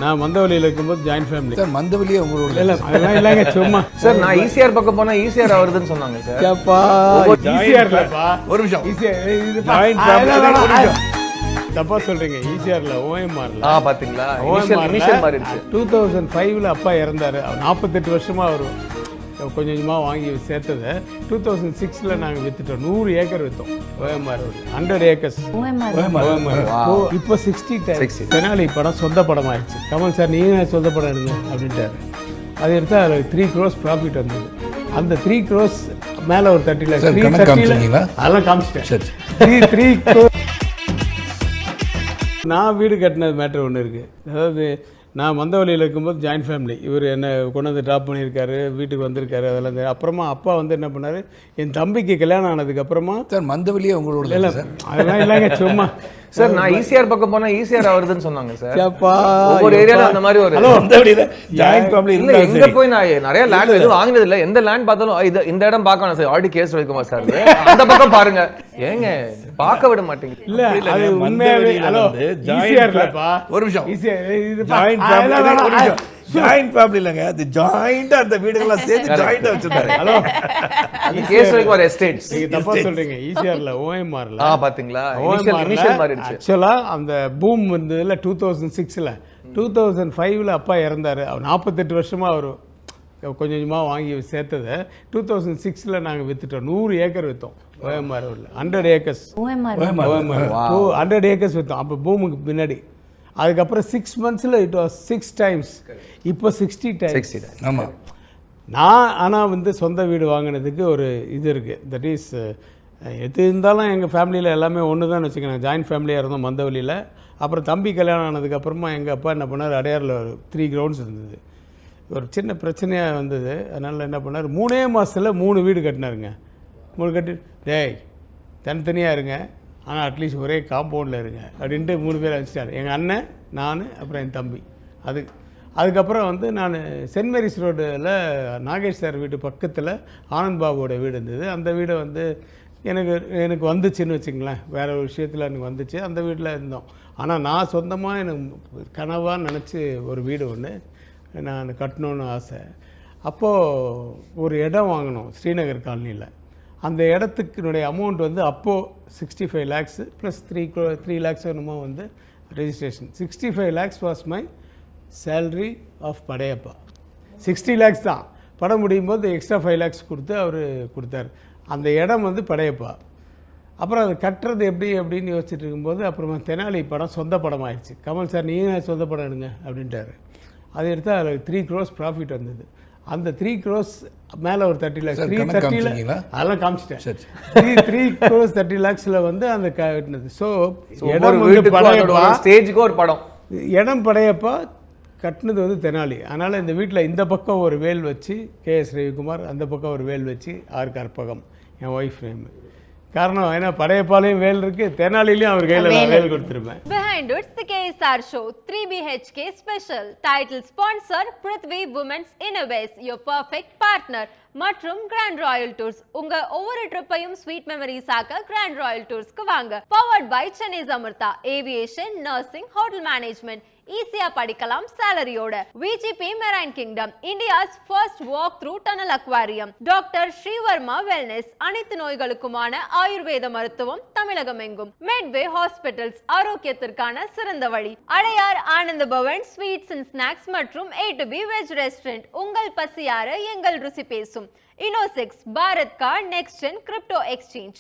நான் மந்தவெளியில் இருக்கும்போது joint family sir. மந்தவெளியே உங்களோட இல்லை அதெல்லாம் இல்லைங்க சும்மா சார். நான் ஈசிஆர் பக்கம் போனா ஈசிஆர் ஆகுதுன்னு சொன்னாங்க சார். ஏப்பா ஈசிஆர்லப்பா ஒரு நிமிஷம் ஜாயின்ட் ஃபேமிலி தப்பா சொல்றீங்க. ஈசிஆர்ல ஓஎம்ஆர்ல பாத்தீங்களா இனிஷியல் மாறிடுச்சு. 2005ல அப்பா இறந்தாரு. 48 வருஷமா அவர் கொஞ்சம் கொஞ்சமாக வாங்கி சேர்த்ததை 2006ல நாங்கள் வித்துட்டோம். 100 ஏக்கர் விற்றோம். ஓஎம்ஆர் 100 ஏக்கர்ஸ் இப்போ 60 தெனாலி படம் சொந்த படம் ஆயிடுச்சு. கமல் சார் நீங்க சொந்த படம் எடுங்க அப்படின்ட்டாரு. அது எடுத்தால் அதில் 3 crores ப்ராஃபிட் வந்தது. அந்த 3 crores மேலே ஒரு 30 lakhs அதெல்லாம் காமிச்சிட்டேன். 3 crores நான் வீடு கட்டினது மேட்ரு ஒன்று இருக்குது. அதாவது நான் மந்தவெளியில் இருக்கும்போது ஜாயின்ட் ஃபேமிலி. இவர் என்னை கொண்டு வந்து ட்ராப் பண்ணியிருக்காரு, வீட்டுக்கு வந்திருக்காரு. அதெல்லாம் தெரியும். அப்புறமா அப்பா வந்து என்ன பண்ணார், என் தம்பிக்கு கல்யாணம் ஆனதுக்கப்புறமா சார் மந்தவெளியே உங்களோட இல்லை அதெல்லாம் இல்லைங்க சும்மா சார். நான் ஈசிஆர் பக்கம் போனா ஈசிஆர் ஆகுதுன்னு சொன்னாங்க சார். ஒவ்வொரு ஏரியால அந்த மாதிரி ஒரு ஜாயின்ட் ஃபேமிலி இல்ல. எங்க போய் நான் நிறைய லேண்ட் எதுவும் வாங்கினது இல்ல. எந்த லேண்ட் பார்த்தாலும் இந்த இடம் பார்க்கணும் சார். ஆல்ரெடி கேஸ் வைக்குமா சார்? அந்த பக்கம் பாருங்க. ஏங்க பார்க்க விட மாட்டீங்க. இல்ல அது உண்மையாவே ஹலோ ஈசிஆர்லப்பா ஒரு நிமிஷம் இது ஜாயின்ட் ஃபேமிலி இல்லங்க. அது ஜாயிண்டா அந்த வீடுகளெல்லாம் சேர்த்து ஜாயிண்டா வச்சிருக்காங்க. ஹலோ அந்த கேஸ் வைக்குமா எஸ்டேட்ஸ்? நீங்க தப்பா சொல்றீங்க. ஈசிஆர்ல ஓஎம்ஆர்ல பாத்தீங்களா இனிஷியல் மாறிடுச்சு. ஆக்சுவலா அந்த பூம் வந்ததுல 2006ல 2005ல அப்பா இறந்தாரு. அவர் 48 வருஷமா அவர் கொஞ்சம் கொஞ்சமாக வாங்கி சேர்த்ததை 2006ல நாங்கள் வித்துட்டோம். 100 ஏக்கர் விற்றோம். ஓஎம்ஆர் 100 ஏக்கர்ஸ் 100 ஏக்கர்ஸ் விற்றோம். அப்போ பூமுக்கு பின்னாடி. அதுக்கப்புறம் 6 monthsல இட் வாஸ் 6 times. இப்போ 60 times. ஆமாம். நான் ஆனால் வந்து சொந்த வீடு வாங்கினதுக்கு ஒரு இது இருக்குது. தட் இஸ் எது இருந்தாலும் எங்கள் ஃபேமிலியில் எல்லாமே ஒன்று தான் வச்சுக்கோங்க. ஜாயின்ட் ஃபேமிலியாக இருந்தோம் மந்தவெளியில். அப்புறம் தம்பி கல்யாணம் ஆனதுக்கப்புறமா எங்கள் அப்பா என்ன பண்ணார், அடையாரில் 3 grounds இருந்தது. ஒரு சின்ன பிரச்சனையாக வந்தது. அதனால் என்ன பண்ணார், 3 மாதத்தில் 3 வீடு கட்டினாருங்க. 3 கட்டி டேய் தனித்தனியாக இருங்க, ஆனால் அட்லீஸ்ட் ஒரே காம்பவுண்டில் இருங்க அப்படின்ட்டு 3 பேர் வச்சுட்டார். எங்கள் அண்ணன், நான், அப்புறம் என் தம்பி. அதுக்கப்புறம் வந்து நான் சென்ட் மேரிஸ் ரோடில் நாகேஷ் சார் வீட்டு பக்கத்தில் ஆனந்த் பாபுவோட வீடு இருந்தது. அந்த வீடை வந்து எனக்கு வந்துச்சுன்னு வச்சுங்களேன். வேறு ஒரு விஷயத்தில் எனக்கு வந்துச்சு. அந்த வீட்டில் இருந்தோம். ஆனால் நான் சொந்தமாக எனக்கு கனவாக நினச்சி ஒரு வீடு ஒன்று நான் கட்டணுன்னு ஆசை. அப்போது ஒரு இடம் வாங்கினோம் ஸ்ரீநகர் காலனியில். அந்த இடத்துக்குனுடைய அமௌண்ட் வந்து அப்போது 65 lakhs ப்ளஸ் 3 lakhs என்னமோ வந்து registration. 65 lakhs was my salary of Padayappa. 60 lakhs தான். படம் முடியும் போது எக்ஸ்ட்ரா 5 lakhs கொடுத்து அவர் கொடுத்தார். அந்த இடம் வந்து படையப்பா. அப்புறம் அது கட்டுறது அப்படின்னு யோசிச்சுட்டு இருக்கும்போது அப்புறமா தெனாலி படம் சொந்த படம் ஆயிடுச்சு. கமல் சார் நீங்க சொந்த படம் எடுங்க அப்படின்ட்டாரு. அதை எடுத்தால் அதில் 3 crores ப்ராஃபிட் வந்தது. அந்த 3 crores மேலே ஒரு 30 lakhs அதெல்லாம் காமிச்சிட்டேன். 3 crores 30 lakhsல வந்து அந்த கட்டினது. ஸோ இடம் படையப்பா, ஸ்டேஜுக்கு ஒரு படம். இடம் படையப்பா, கட்டினது வந்து தெனாலி. அதனால் இந்த வீட்டில் இந்த பக்கம் ஒரு வேல் வச்சு KS ரவிக்குமார், அந்த பக்கம் ஒரு வேல் வச்சு ஆர் கற்பகம் என் ஒய்ஃப் நேம். காரணம் ஏன்னா படையப்பாலையும் வேல் இருக்கு, தெனாலிலையும் அவர் கையில் நான் வேல் கொடுத்துருப்பேன். Behind it's the KSR show 3 BHK special. Title sponsor Prithvi Women's Innovates, your perfect partner. மற்றும் Grand Royal Tours. உங்க ஒவ்வொரு ட்ரிப்பையும் ஸ்வீட் மெமரிஸ் ஆக்க Grand Royal Toursக்கு வாங்க. Powered by Chennai Samurtha, Aviation, Nursing, Hotel Management. ஈஸியா படிக்கலாம் சாலரியோட. VGP Marine Kingdom, India's first walk through tunnel aquarium. Doctor Sreevarma wellness, அனைத்து நோய்களுக்குமான ஆயுர்வேத மருத்துவம் தமிழகம் எங்கும். Medway Hospitals, ஆரோக்கியத்திற்கான சிறந்த வழி. Adyar Ananda Bhavan sweets and snacks மற்றும் A to B veg restaurant. உங்கள் பசியார எங்கள் ருசி பேசும். Innosex, Bharat card, next gen crypto exchange.